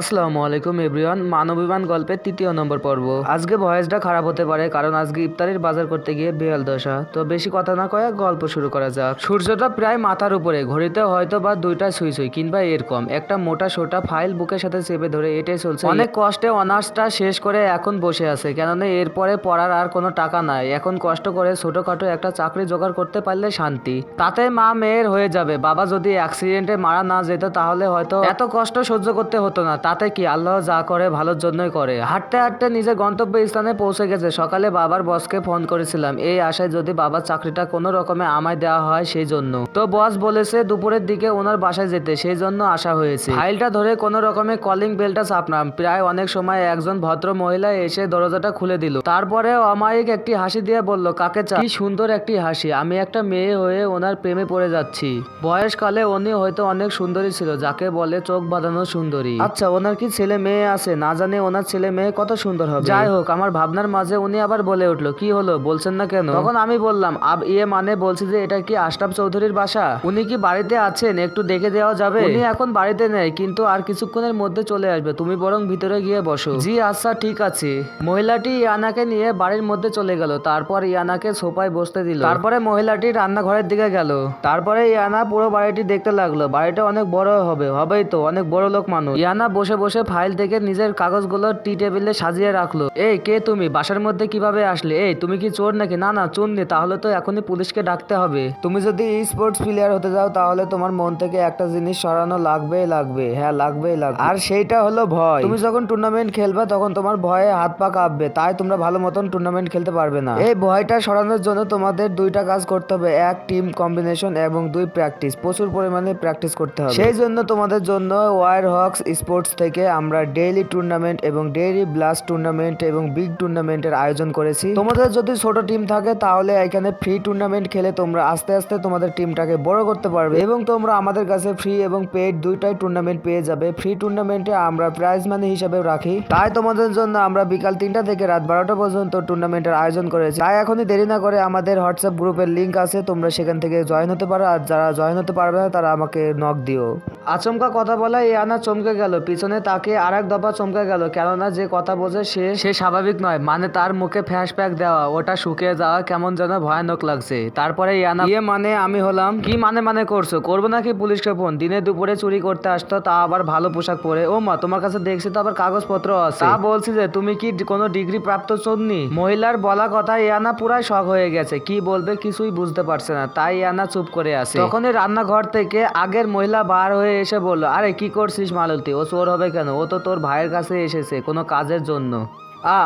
আসসালামু আলাইকুম এভরিওয়ান, মানবিমান গল্পের তৃতীয় নম্বর পর্ব। আজকে ভয়েসটা খারাপ হতে পারে কারণ আজকে ইফতারির বাজার করতে গিয়ে বেহাল দশা। তো বেশি কথা না কয়ে গল্প শুরু করা যাক। সূর্যটা প্রায় মাথার উপরে, ঘড়িতে হয়তো বা 2টা সুই সুই কিংবা এরকম একটা মোটা সোটা ফাইল বুকের সাথে চেপে ধরে এটাই চলছে। অনেক কষ্টে অনার্সটা শেষ করে এখন বসে আছে, কেননা এরপরে পড়ার আর কোনো টাকা নাই। এখন কষ্ট করে ছোটখাটো একটা চাকরি জোগাড় করতে পারলে শান্তি, তাতে মা মেয়ের হয়ে যাবে। বাবা যদি অ্যাক্সিডেন্টে মারা না যেত তাহলে হয়তো এত কষ্ট সহ্য করতে হতো না। তাতে কি, আল্লাহ যা করে ভালোর জন্যই করে। হাঁটতে হাঁটতে নিজের গন্তব্য স্থানে পৌঁছে গেছে। সকালে বাবার বসকে ফোন করেছিলাম এই আশায় যদি বাবার চাকরিটা কোনো রকমে আমায় দেওয়া হয় সেই জন্য। তো বস বলেছে দুপুরের দিকে ওনার বাসায় যেতে, সেই জন্য আসা হয়েছে। ফাইলটা ধরে কোনো রকমে কলিং বেলটা চাপলাম। প্রায় অনেক সময় একজন ভদ্র মহিলা এসে দরজাটা খুলে দিল। তারপরে অমায়িক একটি হাসি দিয়ে বলল, কাকে চা? কি সুন্দর একটি হাসি। আমি একটা মেয়ে হয়ে ওনার প্রেমে পড়ে যাচ্ছি। বয়সকালে উনি হয়তো অনেক সুন্দরী ছিল, যাকে বলে চোখ বাঁধানো সুন্দরী। আচ্ছা, ওনার কি ছেলে মেয়ে আছে? না জানি ওনার ছেলে মেয়ে কত সুন্দর হবে। যাই হোক, আমার ভাবনার মাঝে উনি আবার বলে উঠলো, কি হলো বলছেন না কেন? তখন আমি বললাম, মানে বলছি যে এটা কি আশরাফ চৌধুরীর বাসা? উনি কি বাড়িতে আছেন? একটু দেখে দেওয়া যাবে? উনি এখন বাড়িতে নেই, কিন্তু আর কিছুক্ষণের মধ্যে চলে আসবে। তুমি বরং ভিতরে গিয়ে বসো। জি আচ্ছা, ঠিক আছে। মহিলাটি ইয়ানাকে নিয়ে বাড়ির মধ্যে চলে গেল। তারপর ইয়ানাকে সোফায় বসতে দিল। তারপরে মহিলাটি রান্নাঘরের দিকে গেল। তারপরে ইয়ানা পুরো বাড়িটি দেখতে লাগলো। বাড়িটা অনেক বড় হবে, হবেই তো, অনেক বড় লোক মানুষ। ইয়ানা বসে বসে ফাইল থেকে নিজের কাগজগুলো টি টেবিলে সাজিয়ে রাখলো। এই কে তুমি? বাসার মধ্যে কিভাবে আসলে? এই তুমি কি চোর নাকি? না না, চোর নেই। তাহলে তো এখনই পুলিশকে ডাকতে হবে। তুমি যদি স্পোর্টস প্লেয়ার হতে যাও তাহলে তোমার মন থেকে একটা জিনিস সরানো লাগবেই লাগবে। হ্যাঁ, লাগবেই লাগবে। আর সেইটা হলো ভয়। তুমি যখন টুর্নামেন্ট খেলবে তখন তোমার ভয়ে হাত পা কাঁপবে, তাই তোমরা ভালো মতন টুর্নামেন্ট খেলতে পারবে না। এই ভয়টা সরানোর জন্য তোমাদের দুইটা কাজ করতে হবে, এক টিম কম্বিনেশন এবং দুই প্র্যাকটিস। প্রচুর পরিমাণে প্র্যাকটিস করতে হবে। সেই জন্য তোমাদের জন্য ওয়ার হক্স স্পোর্টস থেকে আমরা ডেইলি টুর্নামেন্ট এবং ডেইলি ব্লাস্ট টুর্নামেন্ট এবং বিগ টুর্নামেন্টের আয়োজন করেছি। তোমাদের যদি ছোট টিম থাকে তাহলে এখানে ফ্রি টুর্নামেন্ট খেলে তোমরা আস্তে আস্তে তোমাদের টিমটাকে বড় করতে পারবে এবং তোমরা আমাদের কাছে ফ্রি এবং পেইড দুইটাই টুর্নামেন্ট পেয়ে যাবে। ফ্রি টুর্নামেন্টে আমরা প্রাইজ মানি হিসাবে রাখি, তাই তোমাদের জন্য আমরা বিকাল 3টা থেকে রাত 12টা পর্যন্ত টুর্নামেন্টের আয়োজন করেছি। তাই এখনই দেরি না করে আমাদের হোয়াটসঅ্যাপ গ্রুপের লিংক আছে, তোমরা সেখান থেকে জয়েন হতে পারো। আর যারা জয়েন হতে পারবে না তারা আমাকে নক দিও। আচমকা কথা বলা ইয়ানা চমকে গেল, পিছনে তাকে আর এক দফা চমকে গেল, কেননা যে কথা বোঝে সে স্বাভাবিক নয়। মানে তার মুখে ফ্ল্যাশব্যাক দেওয়া, ওটা শুকিয়ে যাওয়া কেমন যেন ভয়ানক লাগছে। তারপরে ইয়ানা, মানে আমি হলাম কি? মানে করছো? করবো নাকি পুলিশকে ফোন? দিনে দুপুরে চুরি করতে আসতো, তা আবার ভালো পোশাক পরে। ও মা, তোমার কাছে দেখছি তো আবার কাগজপত্র আছে। তা বলছি যে তুমি কি কোনো ডিগ্রি প্রাপ্ত চোদনি? মহিলার বলা কথা ইয়ানা পুরাই শক হয়ে গেছে, কি বলবে কিছুই বুঝতে পারছে না, তাই ইয়ানা চুপ করে আছে। তখনই রান্নাঘর থেকে আগের মহিলা বার হয়ে এসে বলল, আরে কি করছিস মালতী? ও চোর হবে কেন? ও তো তোর ভাইয়ের কাছে এসেছে কোনো কাজের জন্য।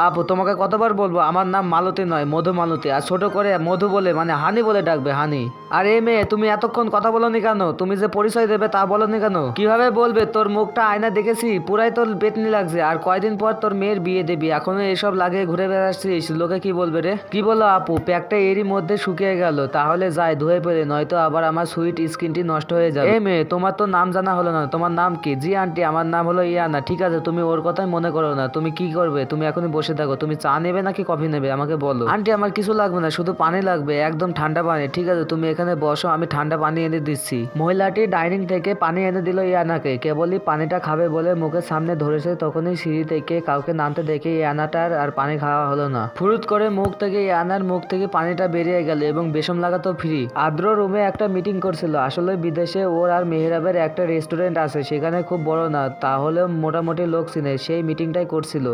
আপু, তোমাকে কতবার বলবো আমার নাম মালতী নয়, মধু মালতী। আর ছোট করে মধু বলে মানে হানি বলে ডাকবে, হানি। আর এই মেয়ে, তুমি এতক্ষণ কথা বলনি কেন? তুমি যে পরিচয় দেবে তা বলনি কেন? কিভাবে বলবে? তোর মুখটা আয়না দেখেছি, পুরাই তোর পেতনি লাগছে। আর কয়দিন পর তোর মেয়ের বিয়ে দিবি, এখনো এসব লাগিয়ে ঘুরে বেড়াচ্ছিস, লোকে কি বলবে রে? কি বলো আপু? প্যাকটা এরই মধ্যে শুকিয়ে গেল, তাহলে যাই ধুয়ে ফেলে, নয়তো আবার আমার সুইট স্কিনটি নষ্ট হয়ে যাবে। এই মেয়ে, তোমার তো নাম জানা হলো না, তোমার নাম কি? জি আন্টি, আমার নাম হলো ইয়ানা। ঠিক আছে, তুমি ওর কথাই মনে করো না। তুমি কি করবে? তুমি এখন বসে থাকো। তুমি চা নেবে নাকি কফি নেবে আমাকে বলো। আন্টি, আমার কিছু লাগবে না, শুধু পানি লাগবে, একদম ঠান্ডা পানি। ঠিক আছে, তুমি এখানে বসো, আমি ঠান্ডা পানি এনে দিচ্ছি। মহিলাটি ডাইনিং থেকে পানি এনে দিল ইয়ানাকে। কেবলই পানিটা খাবে বলে মুখের সামনে ধরেছে, তখনই সিঁড়ি থেকে কাউকে নামতে দেখে ইয়ানাটার আর পানি খাওয়া হলো না। ফুরুত করে মুখ থেকে ইয়ানার মুখ থেকে পানিটা বেরিয়ে গেল এবং বেসম লাগা তো ফ্রি। আদ্র রুমে একটা মিটিং করছিল। আসলে বিদেশে ওর আর মেহরাবের একটা রেস্টুরেন্ট আছে, সেখানে খুব বড় না, তাহলে মোটামুটি লোক চিনে, সেই মিটিংটাই করছিল।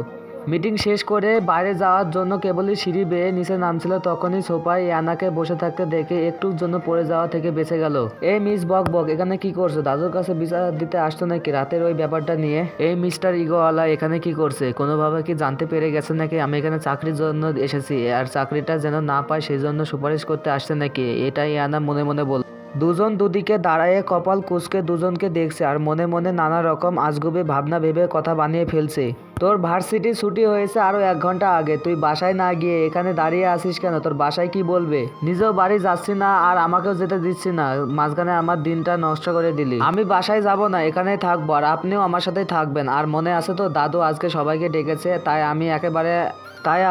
মিটিং শেষ করে বাইরে যাওয়ার জন্য কেবলই সিঁড়ি বেয়ে নিচে নামছিল, তখনই সোফায় ইয়ানাকে বসে থাকতে দেখে একটুর জন্য পড়ে যাওয়া থেকে বেঁচে গেল। এই মিস বক বক, এখানে কি করছো? দাদুর কাছে বিচার দিতে আসতো নাকি রাতের ওই ব্যাপারটা নিয়ে? এই মিস্টার ইগোওয়ালা এখানে কি করছে? কোনোভাবে কি জানতে পেরে গেছে নাকি আমি এখানে চাকরির জন্য এসেছি, আর চাকরিটা যেন না পায় সেই জন্য সুপারিশ করতে আসছে নাকি? এটাই ইয়ানা মনে মনে বল। দুজন দুদিকে দাঁড়ায়ে কপাল কুঁচকে দুজনকে দেখছে আর মনে মনে নানা রকম আজগুবি ভাবনা ভেবে কথা বানিয়ে ফেলছে। তোর ভার্সিটি ছুটি হয়েছে আরো 1 ঘন্টা আগে, তুই বাসায় না গিয়ে এখানে দাঁড়িয়ে আছিস কেন? তোর বাসায় কি বলবে? নিজেও বাড়ি যাচ্ছি না আর আমাকেও যেতে দিচ্ছি না, মাঝখানে আমার দিনটা নষ্ট করে দিলি। আমি বাসায় যাব না, এখানেই থাকবো আর আপনিও আমার সাথেই থাকবেন। আর মনে আছে তো দাদু আজকে সবাইকে ডেকেছে, তাই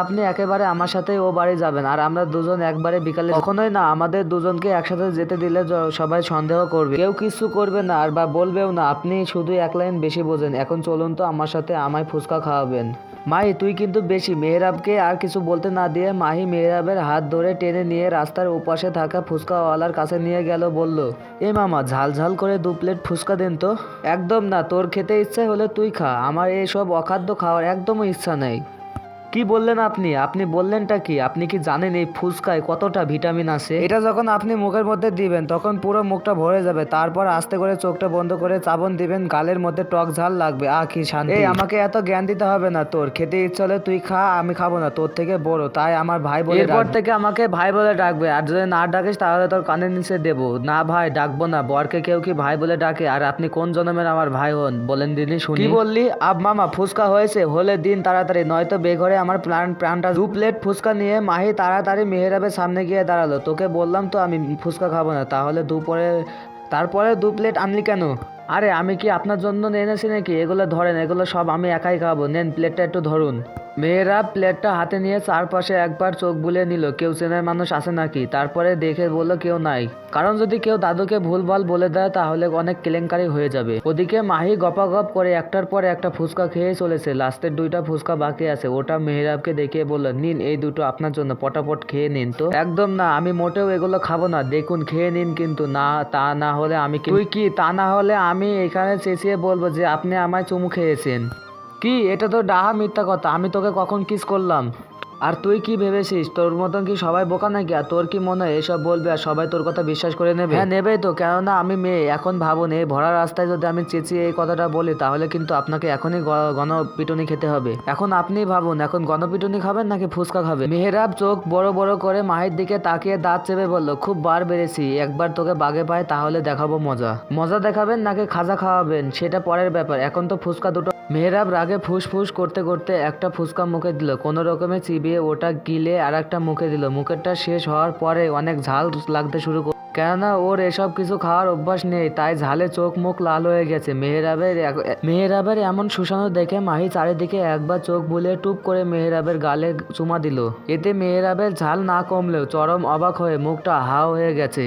আপনি একেবারে আমার সাথে ও বাড়ি যাবেন আর আমরা দুজন একবারে বিকালে। কখনোই না, আমাদের দুজনকে একসাথে যেতে দিলে সবাই সন্দেহ করবে, কেউ কিছু করবে না আর বা বলবেও না। আপনি শুধু এক লাইন বেশি বোঝেন। এখন চলুন তো আমার সাথে, আমায় ফুচকা খাওয়াবেন। মাহি তুই কিন্তু বেশি। মেহরাবকে আর কিছু বলতে না দিয়ে মাহি মেহরাবের হাত ধরে টেনে নিয়ে রাস্তার ওপাশে থাকা ফুচকাওয়ালার কাছে নিয়ে গেল। বলল, এ মামা, ঝাল ঝাল করে 2 প্লেট ফুচকা দেন তো। একদম না, তোর খেতে ইচ্ছা হলে তুই খা, আমার এসব অখাদ্য খাওয়ার একদমই ইচ্ছা নেই। কি বললেন আপনি? আপনি বললেনটা কি? আপনি কি জানেন এই ফুচকায় কতটা ভিটামিন আছে? এটা যখন আপনি মুখের মধ্যে দিবেন তখন পুরো মুখটা ভরে যাবে, তারপর আস্তে করে চোখটা বন্ধ করে চাবন দিবেন, গালের মধ্যে টক ঝাল লাগবে। কি শান্তি! এই আমাকে এত জ্ঞান দিতে হবে না। তোর খেতে ইচ্ছা হলে তুই খা, আমি খাবো না, তোর থেকে বড়, তাই আমার ভাই বলে। এরপর থেকে আমাকে ভাই বলে ডাকবে, আর যদি না ডাকিস তাহলে তোর কানের নিচে দেবো। না ভাই, ডাকবো না। বরকে কেউ কি ভাই বলে ডাকে? আর আপনি কোন জন্মের আমার ভাই হন বলেন দিনই শুনি। কি বললি? মামা ফুচকা হয়েছে, হলে দিন তাড়াতাড়ি, নয়তো বেঘরে আমার প্রাণটা। 2 প্লেট ফুচকা নিয়ে মাহি তাড়াতাড়ি মেহরাবের সামনে গিয়ে দাঁড়ালো। তোকে বললাম তো আমি ফুচকা খাবো না, তারপরে 2 প্লেট আনলি কেন? আরে আমি কি আপনার জন্য এনেছি নাকি? এগুলো ধরেন, এগুলো সব আমি একাই খাবো, নেন প্লেটটা একটু ধরুন। মেহরাব প্লেটটা হাতে নিয়ে চারপাশে একবার চোখ বুলিয়ে নিল, কেউ চেনার মানুষ আছে নাকি। তারপরে দেখে বলল, কেউ নাই। কারণ যদি কেউ দাদুকে ভুলভাল বলে দেয় তাহলে অনেক কেলেঙ্কারি হয়ে যাবে। ওদিকে মাহি গপাগপ করে একটার পর একটা ফুচকা খেয়ে চলেছে। লাস্টের 2টা ফুচকা বাকি আছে, ওটা মেহরাবকে দেখিয়ে বলল, নিন এই 2টো আপনার জন্য, পটাপট খেয়ে নিন তো। একদম না, আমি মোটেও এগুলো খাবো না। দেখুন খেয়ে নিন, কিন্তু না, তা না হলে আমি তুই কি তা না হলে আমি এখানে চেঁচিয়ে বলবো যে আপনি আমায় চুমু খেয়েছেন। কি? এটা তো ডাহা মিথ্যা কথা। আমি তোকে কখন কিস করলাম? আর তুই কি ভেবেছিস তোর মতন কি সবাই বোকা নাকি? আর তোর কি মনে হয় এসব বলবে আর সবাই তোর কথা বিশ্বাস করে নেবে? হ্যাঁ নেবেই তো, কেননা আমি মেয়ে। এখন ভাবুন, এই ভরা রাস্তায় যদি আমি চেঁচিয়ে এই কথাটা বলি তাহলে কিন্তু আপনাকে এখনই গণপিটুনি খেতে হবে। এখন আপনি ভাবুন, এখন গণপিটুনি খাবেন নাকি ফুচকা খাবেন? মেহরাব চোখ বড় বড় করে মাহির দিকে তাকিয়ে দাঁত চেপে বলল, খুব বার বেড়েছি, একবার তোকে বাগে পাই তাহলে দেখাবো মজা। মজা দেখাবেন নাকি খাজা খাওয়াবেন সেটা পরের ব্যাপার, এখন তো ফুচকা দুটো। মেহরাব রাগে ফুসফুস করতে করতে একটা ফুচকা মুখে দিল, কোনো রকমে চিবিয়ে ওটা গিলে আর একটা মুখে দিল। মুখেরটা শেষ হওয়ার পরে অনেক ঝাল লাগতে শুরু করল, কেননা ওর এসব কিছু খাওয়ার অভ্যাস নেই, তাই ঝালে চোখ মুখ লাল হয়ে গেছে। মেহরাবের এমন সুসানো দেখে মাহি চারিদিকে একবার চোখ বুলিয়ে টুপ করে মেহরাবের গালে চুমা দিল। এতে মেহরাবের ঝাল না কমলেও চরম অবাক হয়ে মুখটা হাও হয়ে গেছে।